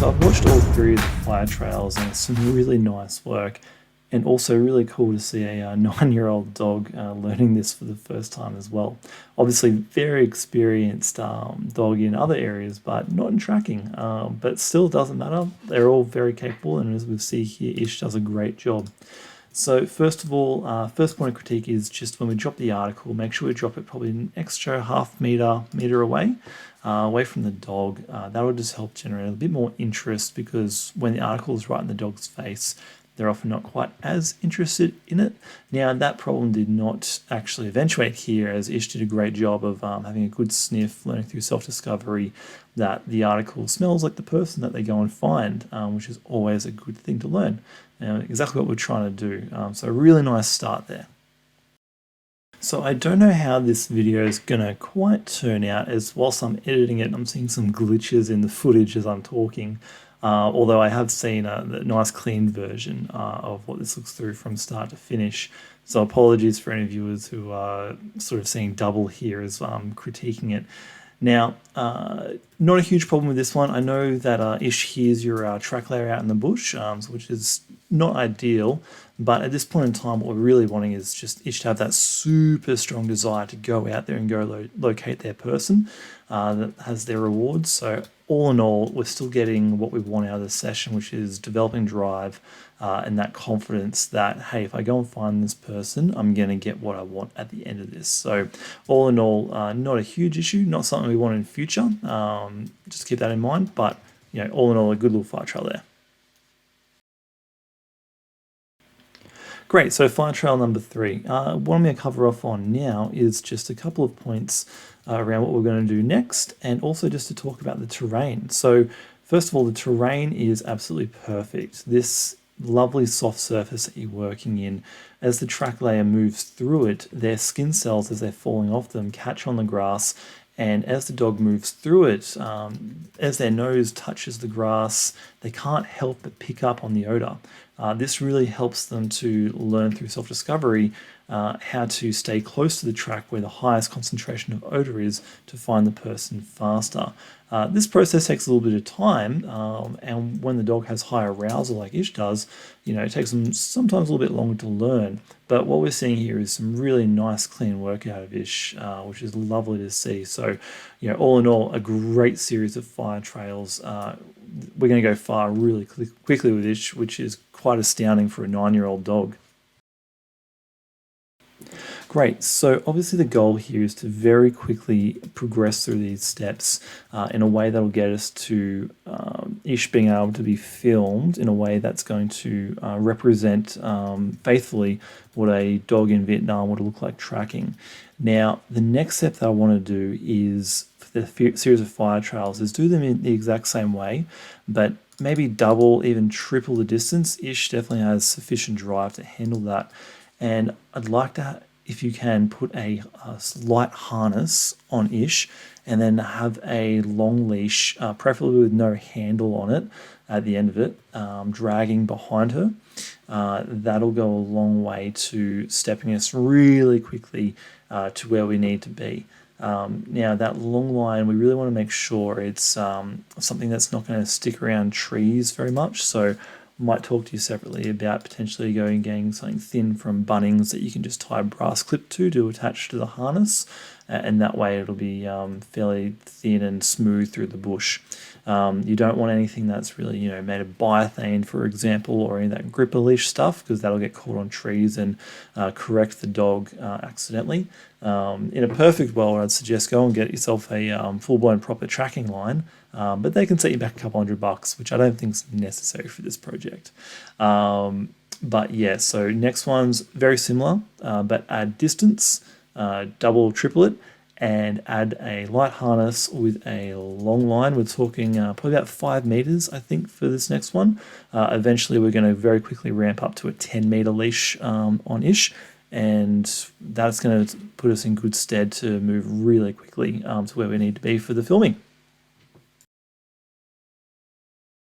So I've watched all three of the fire trails and it's some really nice work, and also really cool to see a 9-year-old dog learning this for the first time as well. Obviously very experienced dog in other areas, but not in tracking, but still doesn't matter. They're all very capable, and as we see here, Ish does a great job. So first of all, first point of critique is just when we drop the article, make sure we drop it probably an extra half meter away from the dog. That will just help generate a bit more interest, because when the article is right in the dog's face, they're often not quite as interested in it. Now, that problem did not actually eventuate here, as Ish did a great job of having a good sniff, learning through self-discovery that the article smells like the person that they go and find, which is always a good thing to learn. Exactly what we're trying to do. So a really nice start there. So I don't know how this video is going to quite turn out, as whilst I'm editing it, I'm seeing some glitches in the footage as I'm talking. Although I have seen a nice clean version of what this looks through from start to finish. So apologies for any viewers who are sort of seeing double here as I'm critiquing it. Now, not a huge problem with this one. I know that Ish hears your track layer out in the bush, which is not ideal, but at this point in time, what we're really wanting is just Ish to have that super strong desire to go out there and go locate their person that has their rewards. So all in all, we're still getting what we want out of the session, which is developing drive and that confidence that, hey, if I go and find this person, I'm going to get what I want at the end of this. So all in all, not a huge issue, not something we want in future. Just keep that in mind. But all in all, a good little fire trail there. Great, so fire trail number 3. What I'm going to cover off on now is just a couple of points around what we're going to do next, and also just to talk about the terrain. So first of all, the terrain is absolutely perfect. This lovely soft surface that you're working in, as the track layer moves through it, their skin cells, as they're falling off them, catch on the grass, and as the dog moves through it, as their nose touches the grass, they can't help but pick up on the odor. This really helps them to learn through self-discovery how to stay close to the track where the highest concentration of odor is, to find the person faster. This process takes a little bit of time, and when the dog has high arousal like Ish does, it takes them sometimes a little bit longer to learn. But what we're seeing here is some really nice clean work out of Ish, which is lovely to see. So, all in all, a great series of fire trails. We're going to go far really quickly with Ish, which is quite astounding for a 9-year-old dog. Great, so obviously the goal here is to very quickly progress through these steps in a way that will get us to Ish being able to be filmed in a way that's going to represent faithfully what a dog in Vietnam would look like tracking. Now, the next step that I want to do is, for the series of fire trails, is do them in the exact same way, but maybe double, even triple the distance. Ish definitely has sufficient drive to handle that. And I'd like to, if you can, put a light harness on Ish, and then have a long leash, preferably with no handle on it at the end of it, dragging behind her. That'll go a long way to stepping us really quickly to where we need to be. Now, that long line, we really want to make sure it's something that's not going to stick around trees very much. So might talk to you separately about potentially going and getting something thin from Bunnings that you can just tie a brass clip to attach to the harness, and that way it'll be fairly thin and smooth through the bush. You don't want anything that's really made of biothane, for example, or any of that gripper leash stuff, because that'll get caught on trees and correct the dog accidentally. In a perfect world, I'd suggest go and get yourself a full-blown proper tracking line, but they can set you back a couple $100, which I don't think is necessary for this project. But yeah, so next one's very similar, but add distance, double, triple it, and add a light harness with a long line. We're talking probably about 5 meters, I think, for this next one. Eventually, we're going to very quickly ramp up to a 10-meter leash on Ish, and that's going to put us in good stead to move really quickly to where we need to be for the filming.